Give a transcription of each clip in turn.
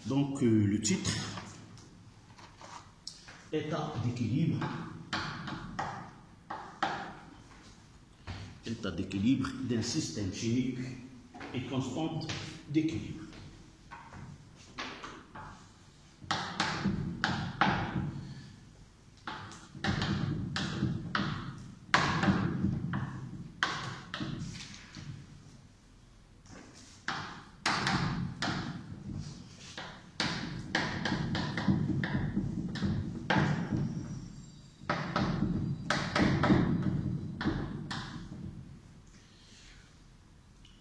Donc le titre, état d'équilibre d'un système chimique et constante d'équilibre.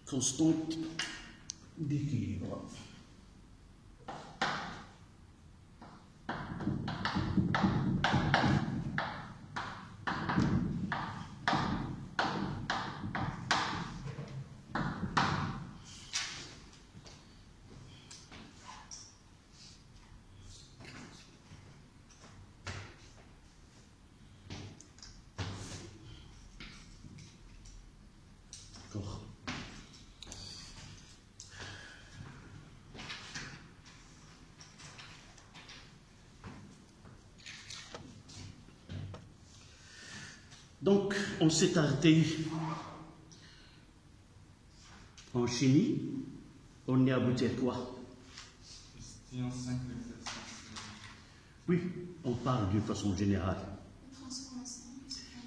Constante d'équilibre. D'accord. Donc, on s'est arrêté en chimie. On est abouti à quoi? Oui, on parle d'une façon générale.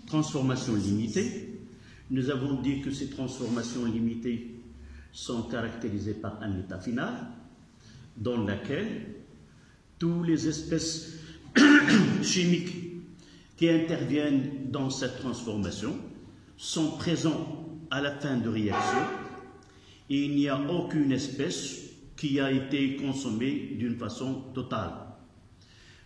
Transformation limitée. Nous avons dit que ces transformations limitées sont caractérisées par un état final dans lequel toutes les espèces chimiques qui interviennent dans cette transformation sont présents à la fin de réaction et il n'y a aucune espèce qui a été consommée d'une façon totale.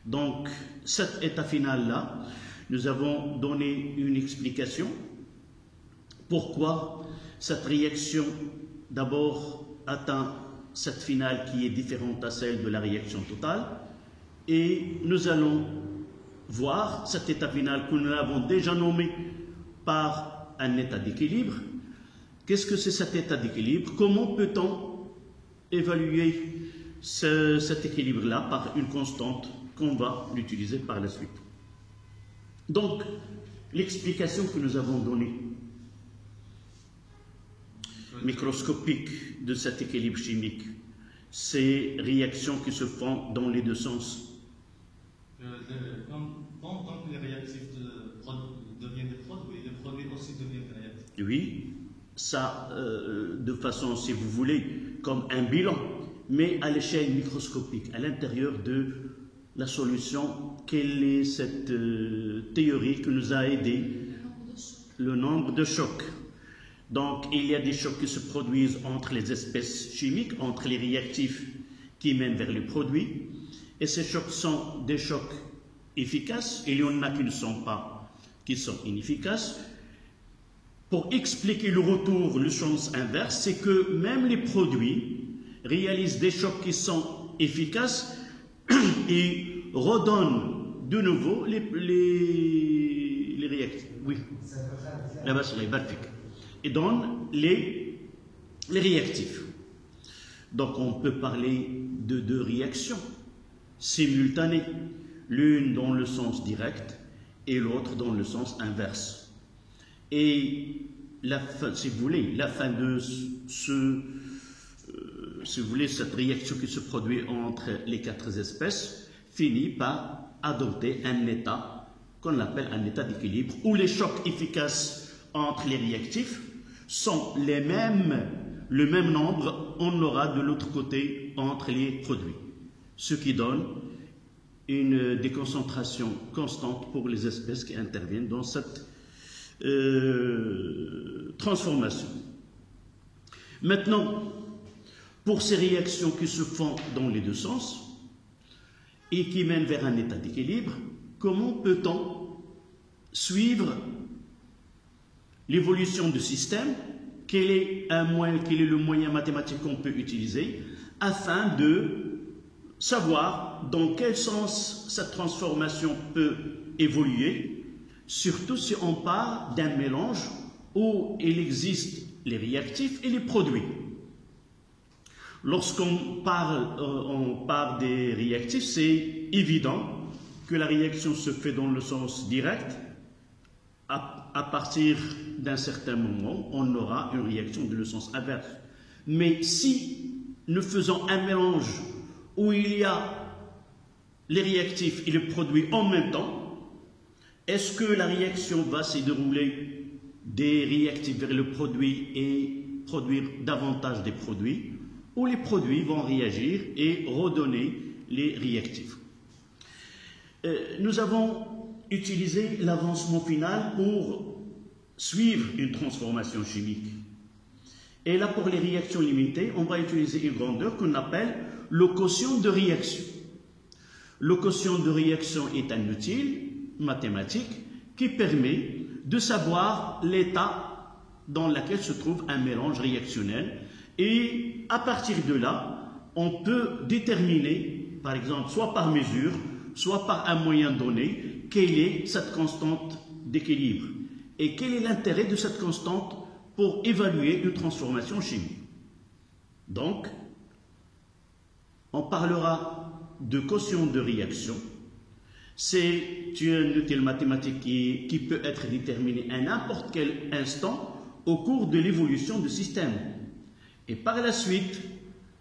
Donc, cet état final-là, nous avons donné une explication pourquoi cette réaction d'abord atteint cette finale qui est différente à celle de la réaction totale et nous allons voir cet état final que nous avons déjà nommé par un état d'équilibre. Qu'est-ce que c'est cet état d'équilibre? Comment peut-on évaluer cet équilibre-là par une constante qu'on va l'utiliser par la suite? Donc, l'explication que nous avons donnée microscopique de cet équilibre chimique, ces réactions qui se font dans les deux sens. Tant que les réactifs deviennent des produits, les produits aussi deviennent des réactifs. Oui, ça, de façon, si vous voulez, comme un bilan, mais à l'échelle microscopique, à l'intérieur de la solution. Quelle est cette théorie qui nous a aidé? Le nombre de chocs. Donc, il y a des chocs qui se produisent entre les espèces chimiques, entre les réactifs qui mènent vers les produits. Et ces chocs sont des chocs efficaces. Il y en a qui ne sont pas, qui sont inefficaces. Pour expliquer le retour, le sens inverse, c'est que même les produits réalisent des chocs qui sont efficaces et redonnent de nouveau les réactifs. Oui, la base est balfique. Et donnent les réactifs. Donc on peut parler de deux réactions simultanées, l'une dans le sens direct et l'autre dans le sens inverse. Et la fin, si vous voulez, la fin de si vous voulez, cette réaction qui se produit entre les quatre espèces finit par adopter un état qu'on appelle un état d'équilibre, où les chocs efficaces entre les réactifs sont les mêmes, le même nombre on aura de l'autre côté entre les produits, ce qui donne une déconcentration constante pour les espèces qui interviennent dans cette transformation. Maintenant, pour ces réactions qui se font dans les deux sens et qui mènent vers un état d'équilibre, comment peut-on suivre l'évolution du système? Quel est le moyen mathématique qu'on peut utiliser afin de savoir dans quel sens cette transformation peut évoluer, surtout si on parle d'un mélange où il existe les réactifs et les produits. Lorsqu'on parle des réactifs, c'est évident que la réaction se fait dans le sens direct. À partir d'un certain moment, on aura une réaction dans le sens inverse. Mais si nous faisons un mélange où il y a les réactifs et les produits en même temps, est-ce que la réaction va se dérouler des réactifs vers le produit et produire davantage des produits, ou les produits vont réagir et redonner les réactifs? Nous avons utilisé l'avancement final pour suivre une transformation chimique. Et là, pour les réactions limitées, on va utiliser une grandeur qu'on appelle le quotient de réaction. Le quotient de réaction est un outil mathématique qui permet de savoir l'état dans lequel se trouve un mélange réactionnel. Et à partir de là, on peut déterminer, par exemple, soit par mesure, soit par un moyen donné, quelle est cette constante d'équilibre et quel est l'intérêt de cette constante pour évaluer une transformation chimique. Donc, on parlera de quotient de réaction. C'est un outil mathématique qui peut être déterminé à n'importe quel instant au cours de l'évolution du système. Et par la suite,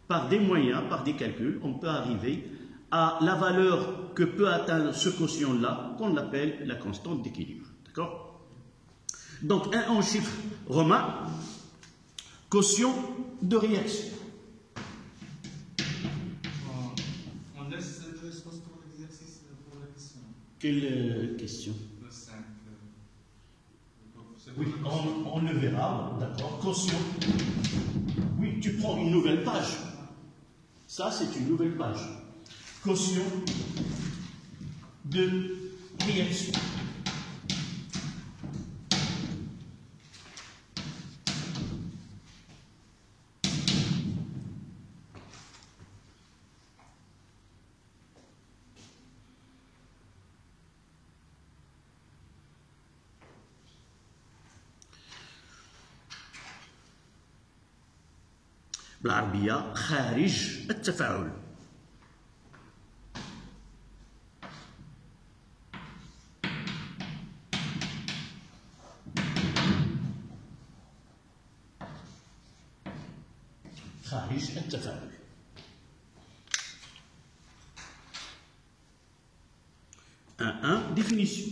par des moyens, par des calculs, on peut arriver à la valeur que peut atteindre ce quotient-là, qu'on appelle la constante d'équilibre. D'accord? Donc, en chiffre romain, quotient de réaction. On laisse l'espace pour l'exercice, pour la question. Quelle question? Le 5. Oui, on le verra, d'accord. Quotient. Oui, tu prends une nouvelle page. Ça, c'est une nouvelle page. Quotient de réaction. بالعربية خارج التفاعل. خارج التفاعل. Définition.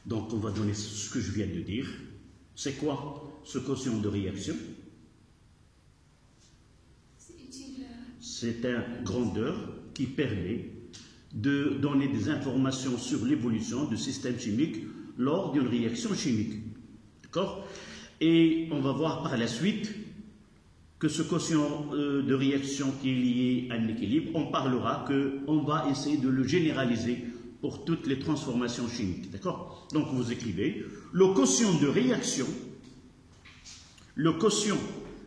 Donc, on va donner ce que je viens de dire. C'est quoi ce quotient de réaction? C'est une grandeur qui permet de donner des informations sur l'évolution du système chimique lors d'une réaction chimique. D'accord? Et on va voir par la suite que ce quotient de réaction qui est lié à un équilibre, on parlera qu'on va essayer de le généraliser pour toutes les transformations chimiques. D'accord? Donc vous écrivez le quotient de réaction, le quotient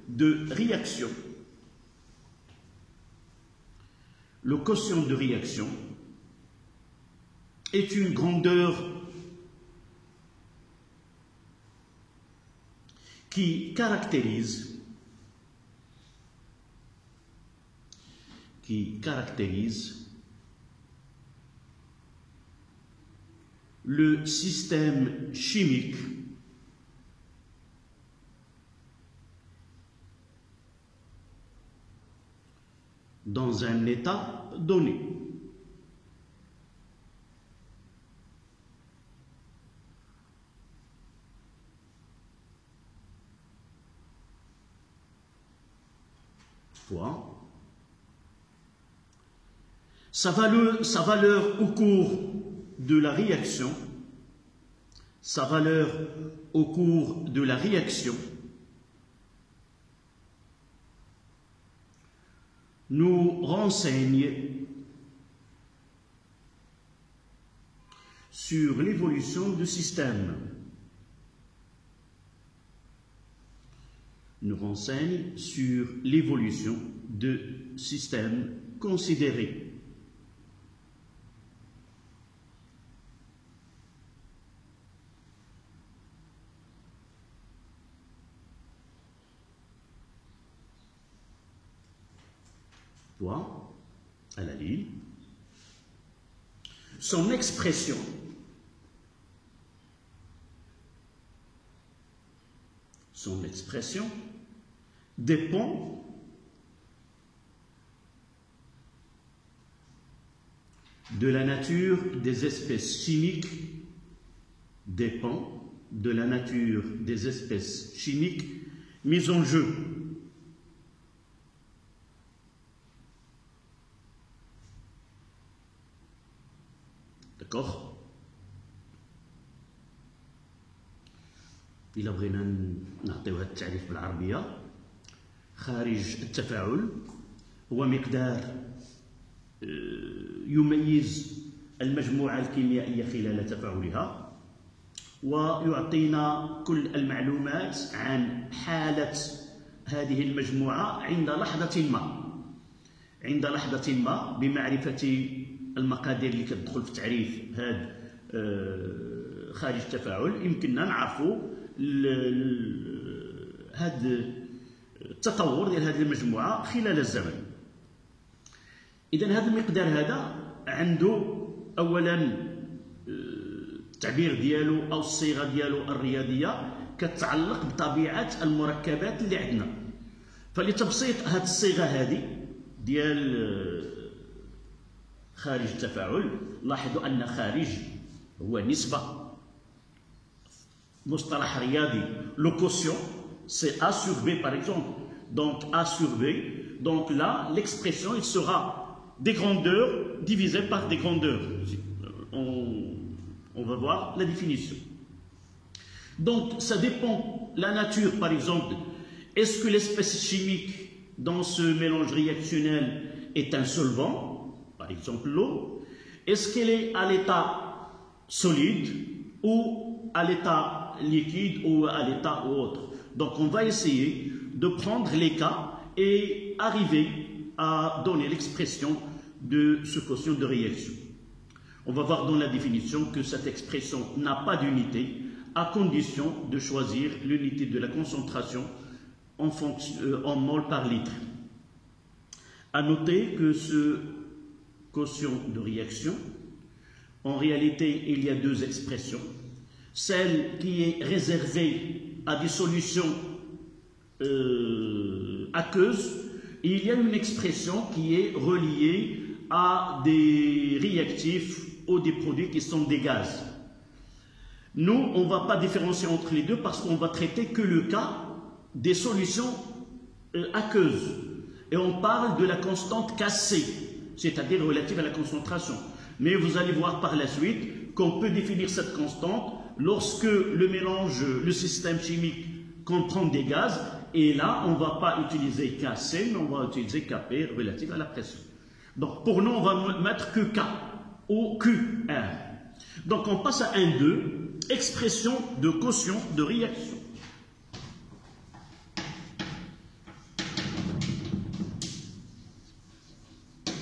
de réaction, le quotient de réaction est une grandeur qui caractérise le système chimique dans un état donné. Point. Sa valeur au cours de la réaction, nous renseigne sur l'évolution du système, nous renseigne sur l'évolution de systèmes considérés. Point à la ligne. Son expression dépend de la nature des espèces chimiques, mises en jeu. D'accord? إلا بغينا نعطيو هذا التعريف بالعربية، خارج التفاعل هو مقدار يميز المجموعة الكيميائية خلال تفاعلها، ويعطينا كل المعلومات عن حالة هذه المجموعة عند لحظة ما بمعرفة المقادير اللي كتدخل في تعريف هذا خارج التفاعل. يمكننا نعرفوا هذا التطور ديال هذه المجموعة خلال الزمن. إذن هذا المقدار هذا عنده أولا التعبير ديالو أو الصيغة ديالو الرياضية كتتعلق بطبيعة المركبات اللي عندنا. فلتبسيط هذه الصيغة هذه ديال خارج التفاعل، لاحظوا أن خارج هو نسبة، مصطلح رياضي le quotient c'est A sur B par exemple, donc A sur B, donc là l'expression il sera des grandeurs divisées par des grandeurs. On va voir la définition. Donc ça dépend la nature, par exemple, est-ce que l'espèce chimique dans ce mélange réactionnel est un solvant, par exemple l'eau, est-ce qu'elle est à l'état solide ou à l'état liquide ou à l'état autre. Donc on va essayer de prendre les cas et arriver à donner l'expression de ce quotient de réaction. On va voir dans la définition que cette expression n'a pas d'unité à condition de choisir l'unité de la concentration en mol par litre. À noter que ce quotient de réaction, en réalité, il y a deux expressions. Celle qui est réservée à des solutions aqueuses, et il y a une expression qui est reliée à des réactifs ou des produits qui sont des gaz. Nous, on ne va pas différencier entre les deux parce qu'on va traiter que le cas des solutions aqueuses. Et on parle de la constante Kc, c'est-à-dire relative à la concentration. Mais vous allez voir par la suite qu'on peut définir cette constante lorsque le système chimique comprend des gaz. Et là, on ne va pas utiliser Kc, mais on va utiliser Kp relative à la pression. Donc pour nous, on va mettre que K ou QR. Donc on passe à 1,2, expression de quotient de réaction.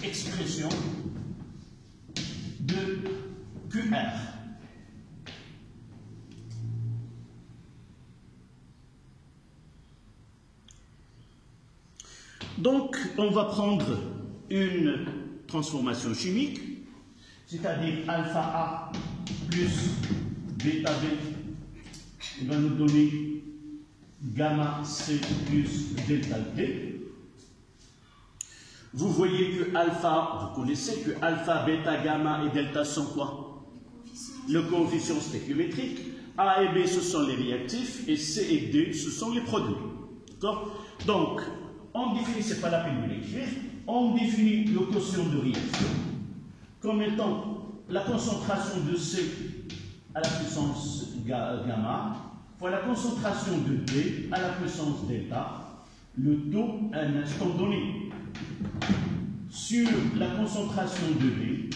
Expression de QR. Donc, on va prendre une transformation chimique, c'est-à-dire alpha A plus bêta B, il va nous donner gamma C plus delta T. Vous voyez que alpha, vous connaissez que alpha, bêta, gamma et delta sont quoi? Le coefficient stéchiométrique. A et B, ce sont les réactifs, et C et D, ce sont les produits. D'accord? Donc, on définit, c'est pas la peine de l'écrire, on définit le quotient de réaction comme étant la concentration de C à la puissance gamma fois la concentration de D à la puissance delta, le taux à un instant donné, sur la concentration de B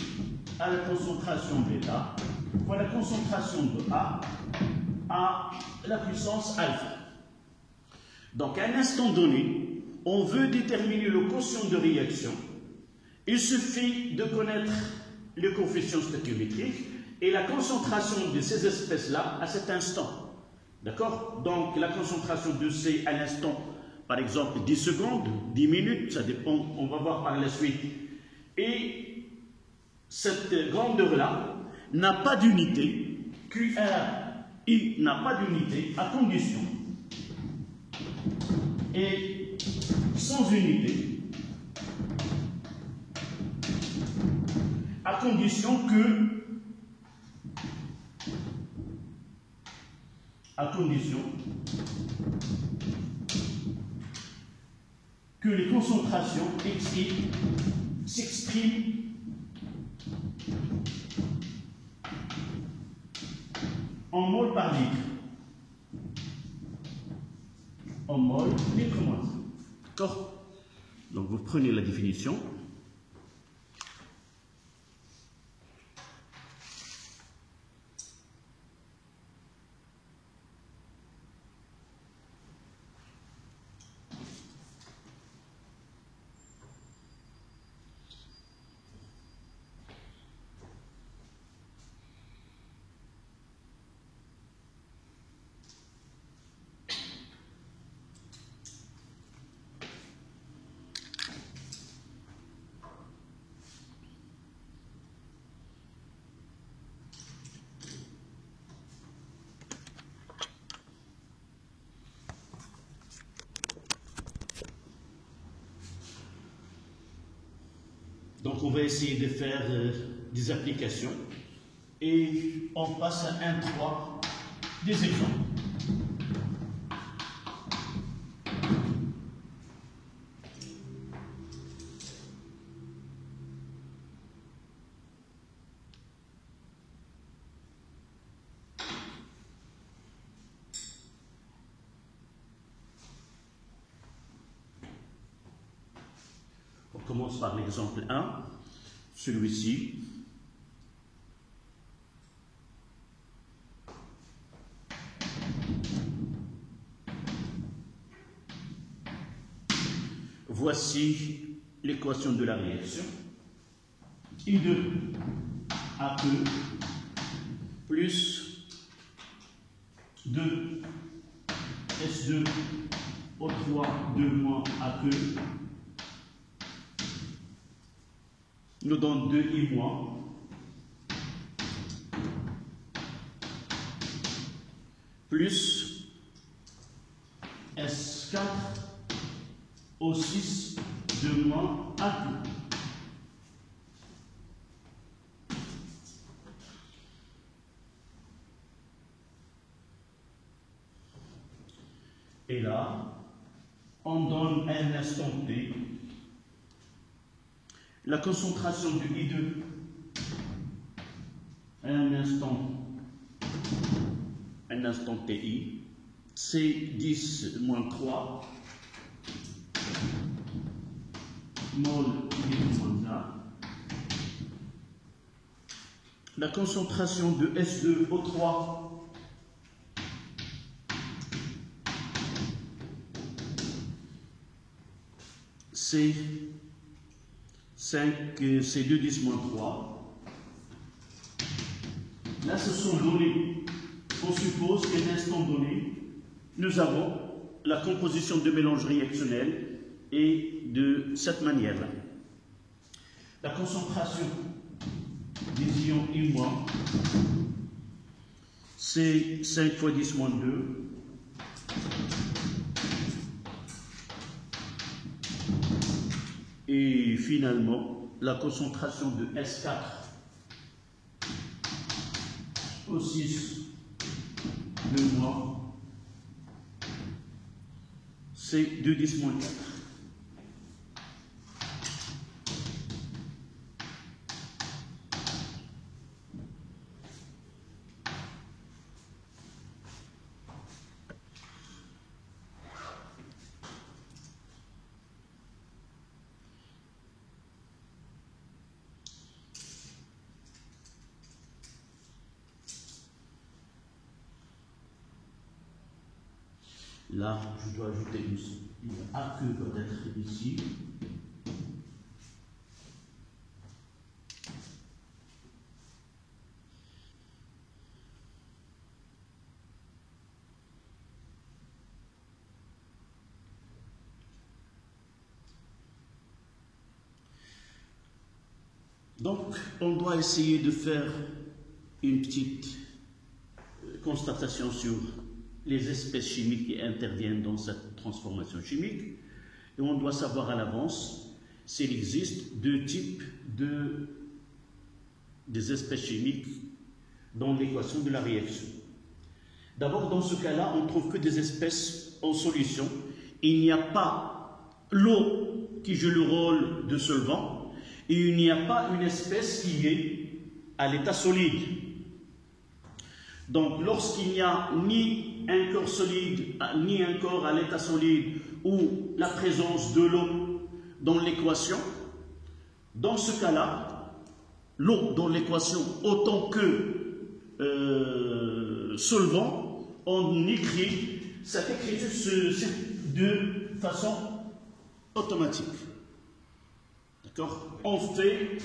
à la concentration bêta fois la concentration de A à la puissance alpha. Donc, à un instant donné, on veut déterminer le quotient de réaction. Il suffit de connaître le coefficient stéchiométrique et la concentration de ces espèces-là à cet instant. D'accord? Donc, la concentration de C à l'instant, par exemple, 10 secondes, 10 minutes, ça dépend, on va voir par la suite. Et cette grandeur-là n'a pas d'unité, QRI n'a pas d'unité à condition, et sans unité, à condition que les concentrations XI s'expriment en mol par litre. En mol litre moins. D'accord? Donc vous prenez la définition. Donc on va essayer de faire des applications et on passe à 1-3 des exemples. On commence par l'exemple 1, celui-ci. Voici l'équation de la réaction. I2 AE plus 2 S2 O3 2 moins AE nous donne 2I moins plus S4 O6 2 moins A2. Et là, on donne un instant T la concentration de I2 à un instant TI, c'est 10 moins 3 mol moins A. La concentration de S2O3 c'est 5, c'est 2 10 moins 3. Là, ce sont données. On suppose qu'à un instant donné, nous avons la composition de mélange réactionnel et de cette manière-là. La concentration des ions I-, c'est 5 fois 10 moins 2. Et finalement, la concentration de S4 O6 2 moins, c'est 2 10 moins 4. Là, je dois ajouter une A que doit être ici. Donc, on doit essayer de faire une petite constatation sur les espèces chimiques qui interviennent dans cette transformation chimique. Et on doit savoir à l'avance s'il existe deux types des espèces chimiques dans l'équation de la réaction. D'abord, dans ce cas-là, on ne trouve que des espèces en solution. Il n'y a pas l'eau qui joue le rôle de solvant. Et il n'y a pas une espèce qui est à l'état solide. Donc, lorsqu'il n'y a ni un corps solide, ni un corps à l'état solide, ou la présence de l'eau dans l'équation, dans ce cas-là, l'eau dans l'équation autant que solvant, on écrit cette écriture de façon automatique.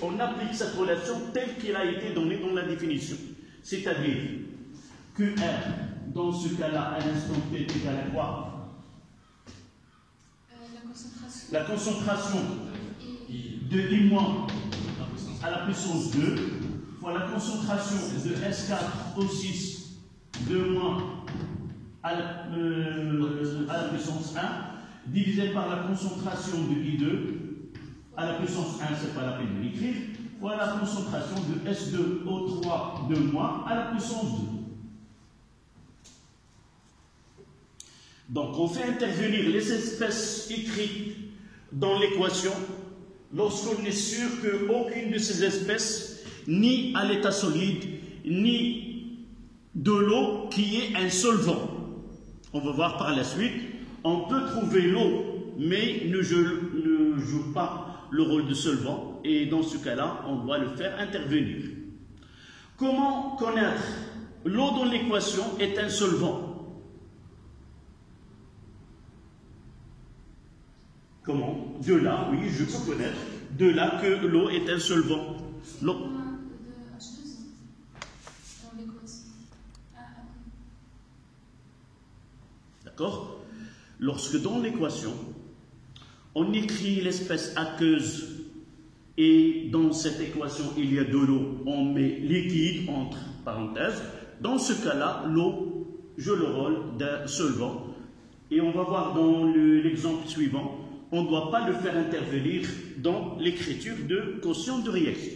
On applique cette relation telle qu'elle a été donnée dans la définition. C'est-à-dire que R, dans ce cas-là, à l'instant T est égal à quoi? La concentration de I- à la puissance 2 fois la concentration de S4 O6 2- à la puissance 1 divisé par la concentration de I2 à la puissance 1, c'est pas la peine de l'écrire, voilà la concentration de S2O3 2- à la puissance 2. Donc on fait intervenir les espèces écrites dans l'équation lorsqu'on est sûr qu'aucune de ces espèces, ni à l'état solide, ni de l'eau qui est un solvant. On va voir par la suite, on peut trouver l'eau, mais ne joue pas le rôle de solvant, et dans ce cas-là, on doit le faire intervenir. Comment connaître l'eau dans l'équation est un solvant? Comment? De là, oui, je peux connaître, de là que l'eau est un solvant. D'accord? Lorsque dans l'équation, on écrit l'espèce aqueuse et dans cette équation il y a de l'eau, on met liquide entre parenthèses. Dans ce cas-là, l'eau joue le rôle d'un solvant. Et on va voir dans l'exemple suivant, on ne doit pas le faire intervenir dans l'écriture de quotient de réaction.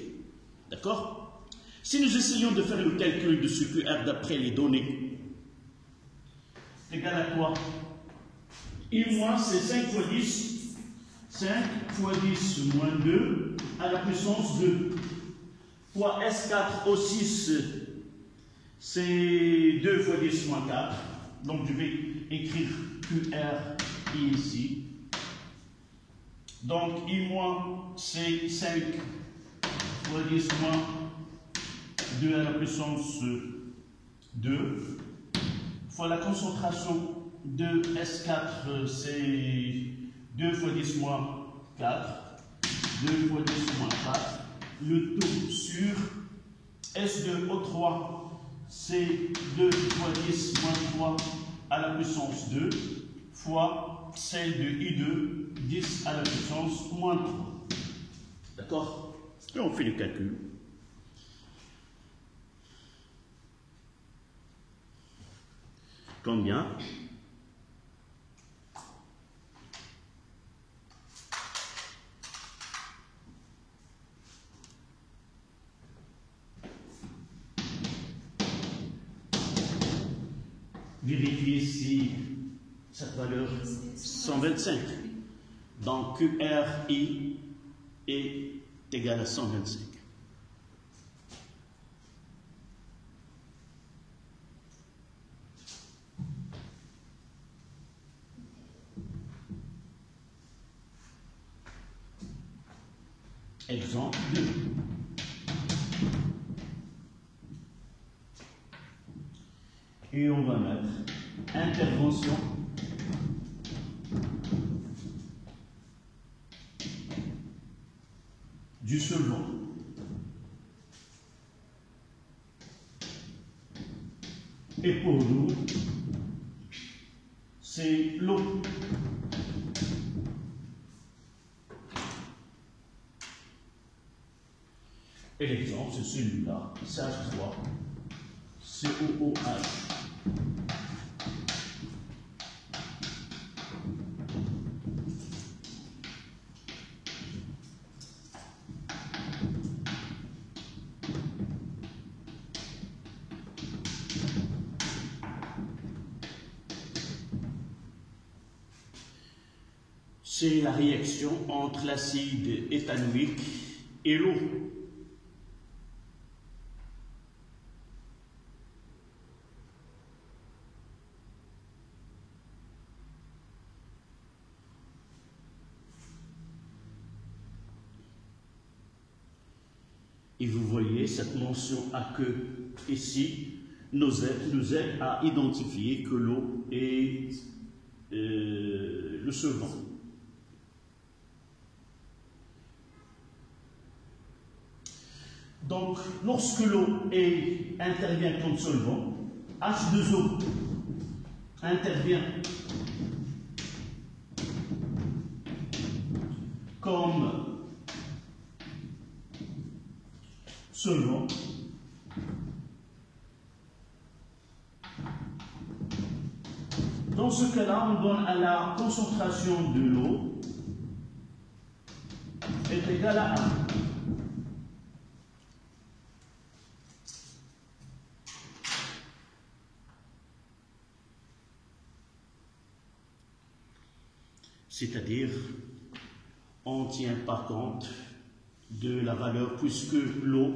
D'accord? Si nous essayons de faire le calcul de ce QR d'après les données, c'est égal à quoi? I- c'est 5 fois 10. 5 fois 10 moins 2 à la puissance 2 fois S4 O6, c'est 2 fois 10 moins 4. Donc je vais écrire QR ici. Donc I- c'est 5 fois 10 moins 2 à la puissance 2 fois la concentration de S4, c'est 2 fois 10 moins 4, 2 fois 10 moins 4, le tout sur S2O3, c'est 2 fois 10 moins 3 à la puissance 2, fois celle de I2, 10 à la puissance moins 3. D'accord? Et on fait le calcul. Combien? Vérifier si cette valeur 125. Donc QRI est égal à 125. Exemple 2. Et on va mettre intervention du solvant. Et pour nous, c'est l'eau. Et l'exemple, c'est celui-là, CH3, COOH. C'est la réaction entre l'acide éthanoïque et l'eau. Et vous voyez cette mention à queue ici nous aide à identifier que l'eau est le solvant. Donc, lorsque l'eau intervient comme solvant, H2O intervient comme solvant. Dans ce cas-là, on donne à la concentration de l'eau est égale à 1. C'est-à-dire, on ne tient pas compte de la valeur puisque l'eau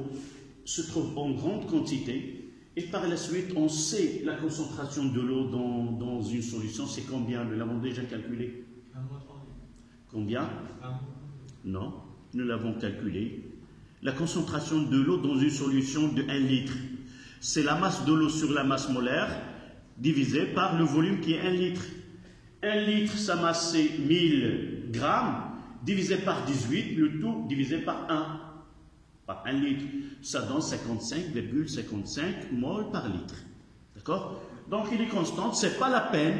se trouve en grande quantité et par la suite, on sait la concentration de l'eau dans une solution, c'est combien? Nous l'avons déjà calculé. Combien? Non, nous l'avons calculé. La concentration de l'eau dans une solution de 1 litre, c'est la masse de l'eau sur la masse molaire divisée par le volume qui est 1 litre. 1 litre, sa masse c'est 1000 grammes, divisé par 18, le tout divisé par 1. Par 1 litre, ça donne 55,55 mol par litre. D'accord? Donc il est constant, ce n'est pas la peine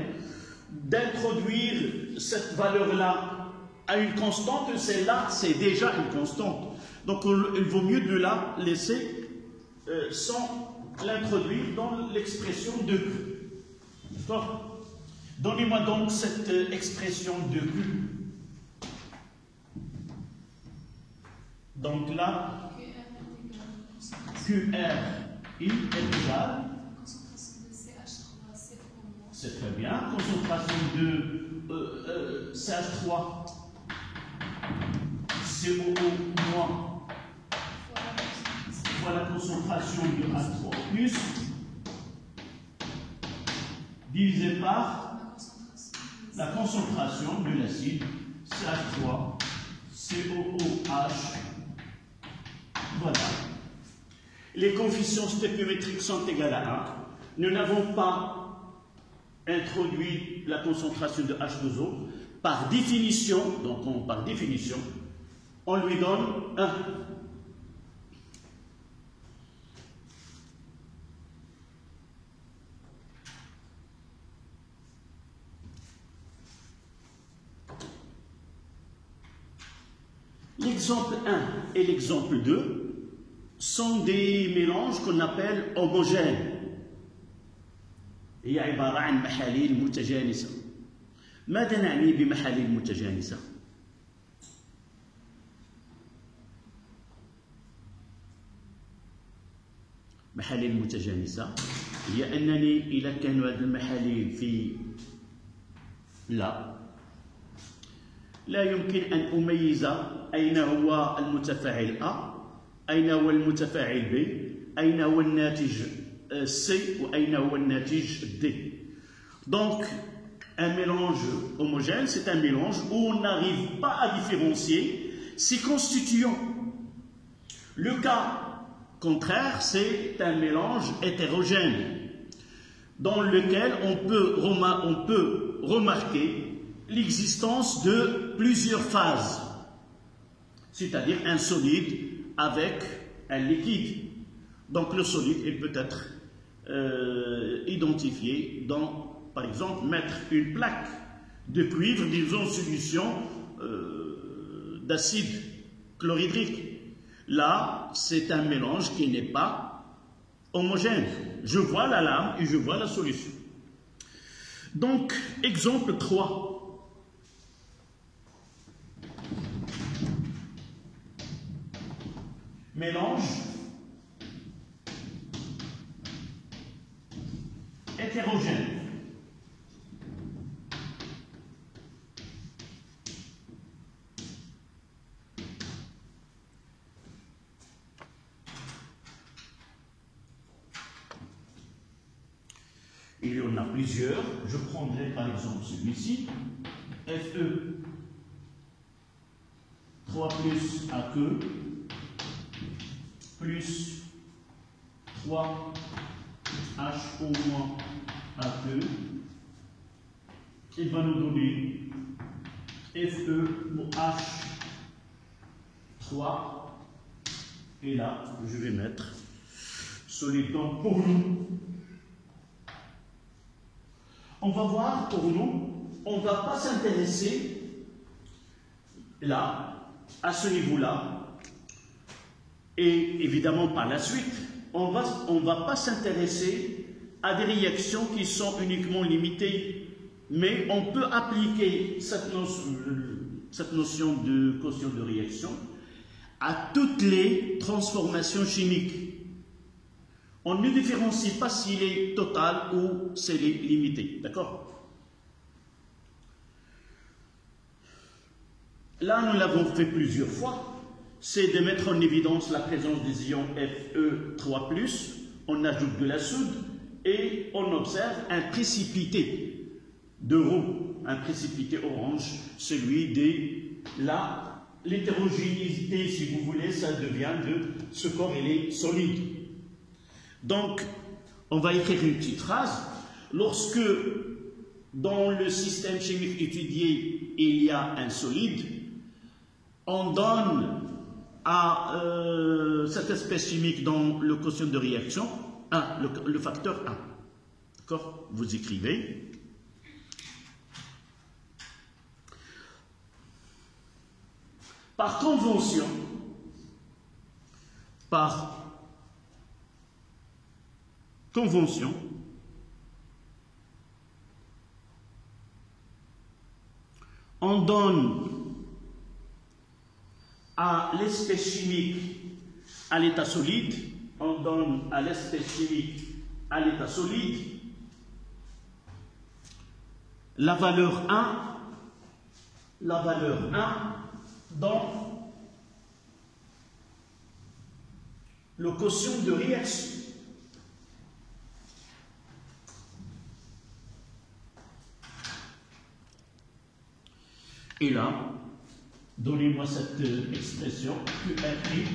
d'introduire cette valeur-là à une constante, celle-là c'est déjà une constante. Donc il vaut mieux de la laisser sans l'introduire dans l'expression de Q. D'accord? Donnez-moi donc cette expression de Q. Donc là, QRI est égal. C'est très bien. Concentration de CH3 COO- fois la concentration de H3 plus divisé par la concentration de l'acide CH3 COOH. Voilà. Les coefficients stéchiométriques sont égales à 1. Nous n'avons pas introduit la concentration de H2O. Par définition, on lui donne 1. L'exemple 1 et l'exemple 2 sont des mélanges qu'on appelle homogènes. هي عبارة عن محاليل متجانسة. ماذا نعني بمحاليل متجانسة؟ محاليل متجانسة هي أنني إذا كانوا هذه المحاليل في لا يمكن أن أميز أين هو المتفاعل A، أين هو المتفاعل B، أين هو الناتج C وأين هو الناتج D. Donc, un mélange homogène, c'est un mélange où on n'arrive pas à différencier ses constituants. Le cas contraire, c'est un mélange hétérogène dans lequel on peut remarquer l'existence de plusieurs phases. c'est-à-dire un solide avec un liquide. Donc le solide, il peut être identifié dans, par exemple, mettre une plaque de cuivre, disons, solution d'acide chlorhydrique. Là, c'est un mélange qui n'est pas homogène. Je vois la lame et je vois la solution. Donc, exemple 3. Mélange hétérogène. Il y en a plusieurs. Je prendrai par exemple celui-ci. Fe 3 plus AQ plus 3 H au moins AQ. Il va nous donner Fe H 3. Et là, je vais mettre solide. Donc pour nous, on va voir pour nous, on ne va pas s'intéresser là, à ce niveau-là, et évidemment par la suite, on va pas s'intéresser à des réactions qui sont uniquement limitées, mais on peut appliquer cette notion de quotient de réaction à toutes les transformations chimiques. On ne différencie pas s'il est total ou s'il est limité. D'accord? Là, nous l'avons fait plusieurs fois. C'est de mettre en évidence la présence des ions Fe3+. On ajoute de la soude et on observe un précipité de roux, un précipité orange, celui de l'hétérogénéité, si vous voulez, ça devient de ce corps, il est solide. Donc, on va écrire une petite phrase. Lorsque, dans le système chimique étudié, il y a un solide, on donne à cette espèce chimique dans le quotient de réaction le facteur 1. D'accord? Vous écrivez. Par convention, on donne à l'espèce chimique à l'état solide, la valeur 1 dans le quotient de réaction. Et là, donnez-moi cette expression, QRI.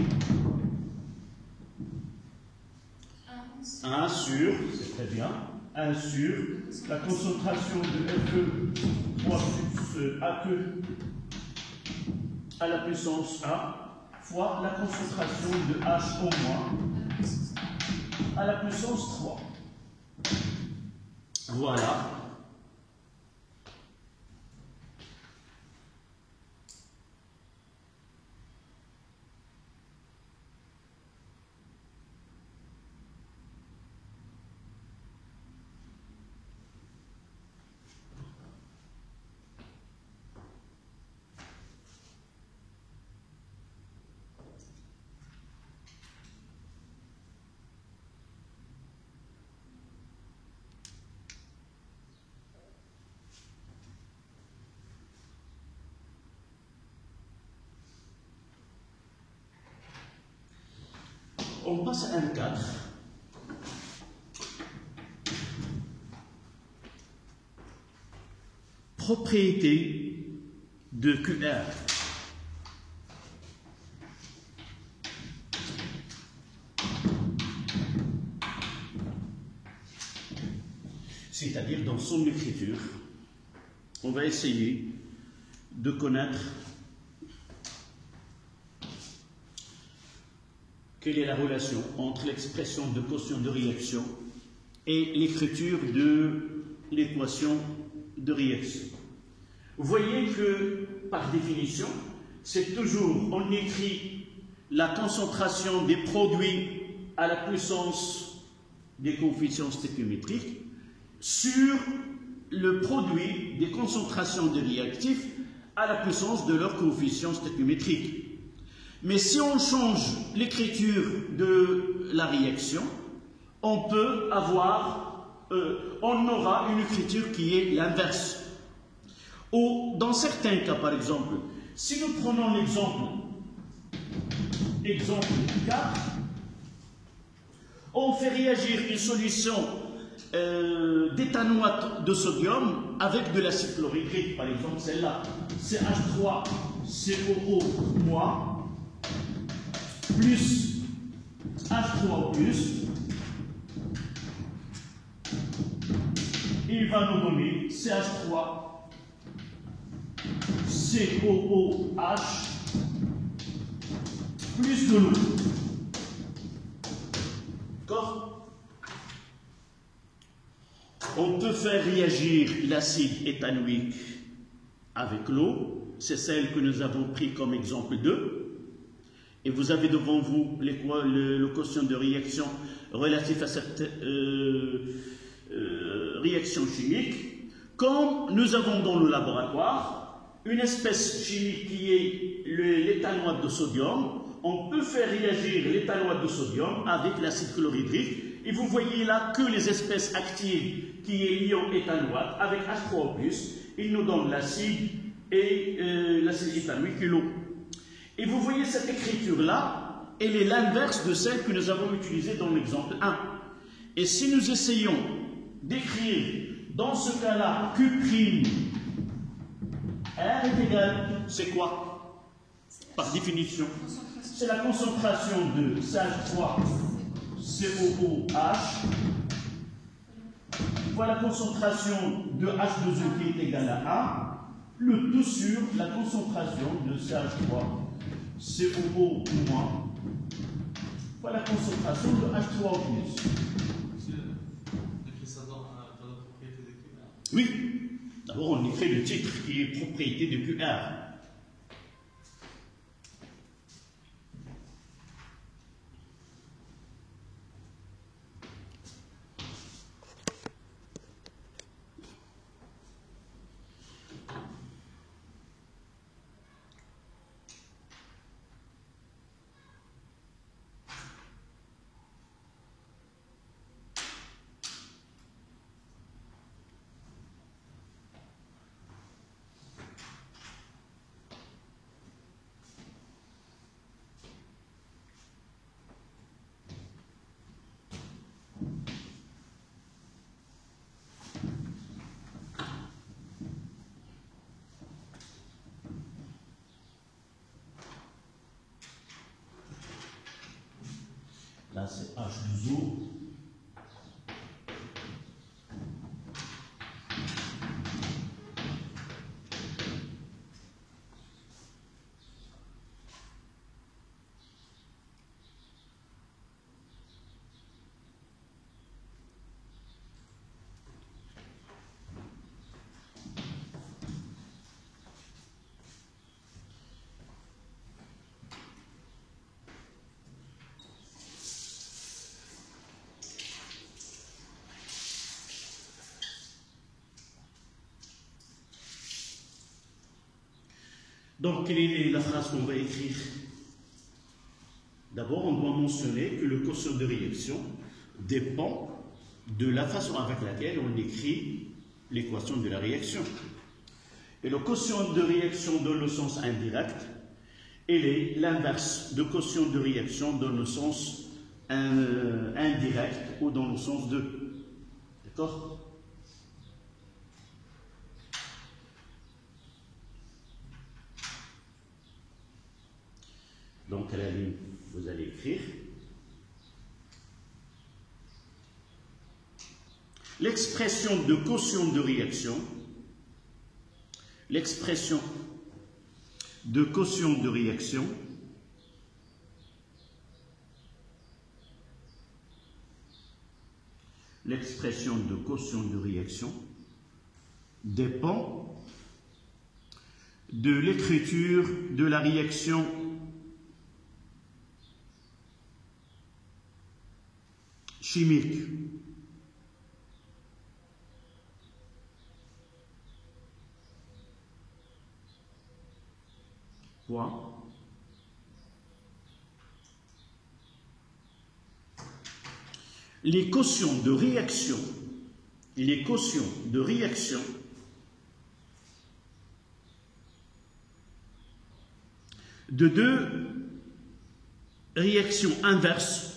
1 sur, c'est très bien, 1 sur la concentration de Fe3 plus AQ à la puissance A fois la concentration de H au moins à la puissance 3. Voilà. On passe à un cadre. Propriété de QR. C'est-à-dire dans son écriture, on va essayer de connaître quelle est la relation entre l'expression de quotient de réaction et l'écriture de l'équation de réaction. Vous voyez que, par définition, c'est toujours, on écrit la concentration des produits à la puissance des coefficients stéchiométriques sur le produit des concentrations des réactifs à la puissance de leurs coefficients stéchiométriques. Mais si on change l'écriture de la réaction, on peut avoir, on aura une écriture qui est l'inverse. Ou dans certains cas, par exemple, si nous prenons l'exemple 4, on fait réagir une solution d'éthanoate de sodium avec de l'acide chlorhydrique, par exemple celle-là, CH3COO- plus H3O+, il va nous donner CH3COOH plus de l'eau. D'accord? On peut faire réagir l'acide éthanoïque avec l'eau, c'est celle que nous avons pris comme exemple 2. Et vous avez devant vous le quotient de réaction relatif à cette réaction chimique. Comme nous avons dans le laboratoire une espèce chimique qui est l'éthanoate de sodium, on peut faire réagir l'éthanoate de sodium avec l'acide chlorhydrique. Et vous voyez là que les espèces actives qui est l'ion éthanoate avec H3O+, il nous donne l'acide et l'acide éthanoïque et l'eau. Et vous voyez cette écriture-là, elle est l'inverse de celle que nous avons utilisée dans l'exemple 1. Et si nous essayons d'écrire dans ce cas-là Q', R est égal, c'est quoi? Par définition, c'est la concentration de CH3COOH fois la concentration de H2O qui est égale à 1, le tout sur la concentration de CH3COO- fois la concentration de H3O+. Monsieur, on écrit ça dans la propriété de QR. Oui, d'abord on écrit le titre qui est propriété de QR. Là, c'est H2O. Donc, quelle est la phrase qu'on va écrire? D'abord, on doit mentionner que le quotient de réaction dépend de la façon avec laquelle on écrit l'équation de la réaction. Et le quotient de réaction dans le sens indirect, il est l'inverse de quotient de réaction dans le sens indirect ou dans le sens de. D'accord? Donc, à la ligne, vous allez écrire l'expression de quotient de réaction, l'expression de quotient de réaction l'expression de quotient de réaction dépend de l'écriture de la réaction chimique. Point. Les quotients de réaction, de deux réactions inverses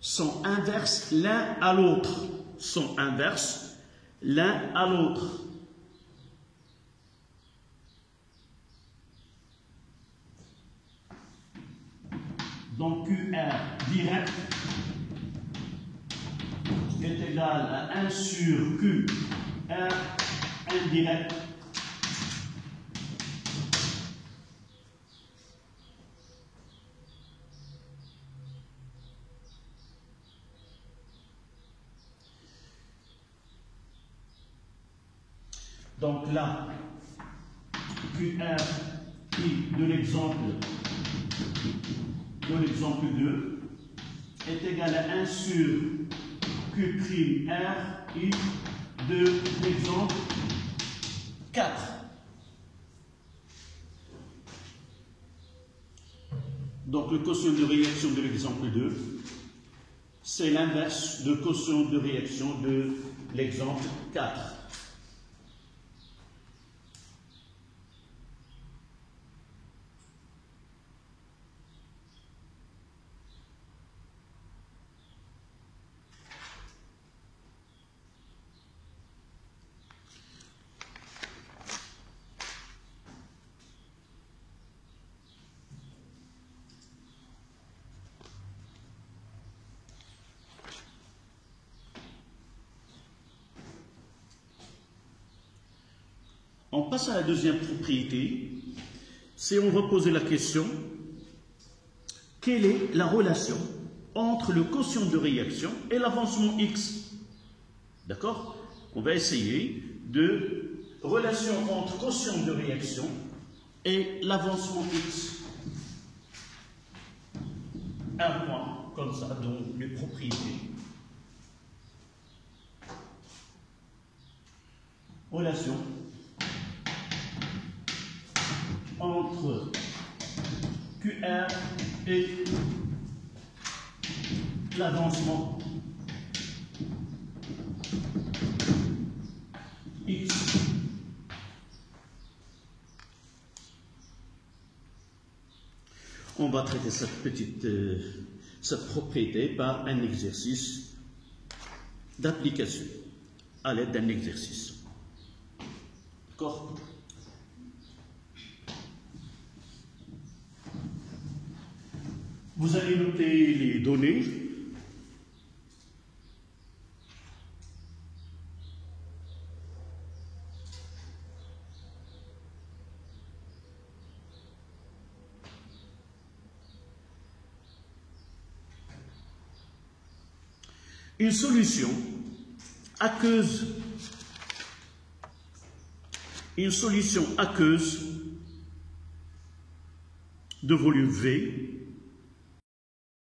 sont inverses l'un à l'autre, Donc QR direct est égal à 1 sur QR indirect Donc là, QR I de l'exemple 2 est égal à 1 sur Q'R I de l'exemple 4. Donc le quotient de réaction de l'exemple 2, c'est l'inverse de quotient de réaction de l'exemple 4. On passe à la deuxième propriété, c'est on va poser la question, quelle est la relation entre le quotient de réaction et l'avancement X? D'accord? On va essayer de relation entre quotient de réaction et l'avancement X. Un point, comme ça, dans les propriétés. Relation entre QR et l'avancement X. On va traiter cette propriété par un exercice d'application, à l'aide d'un exercice. D'accord? Vous allez noter les données. Une solution aqueuse de volume V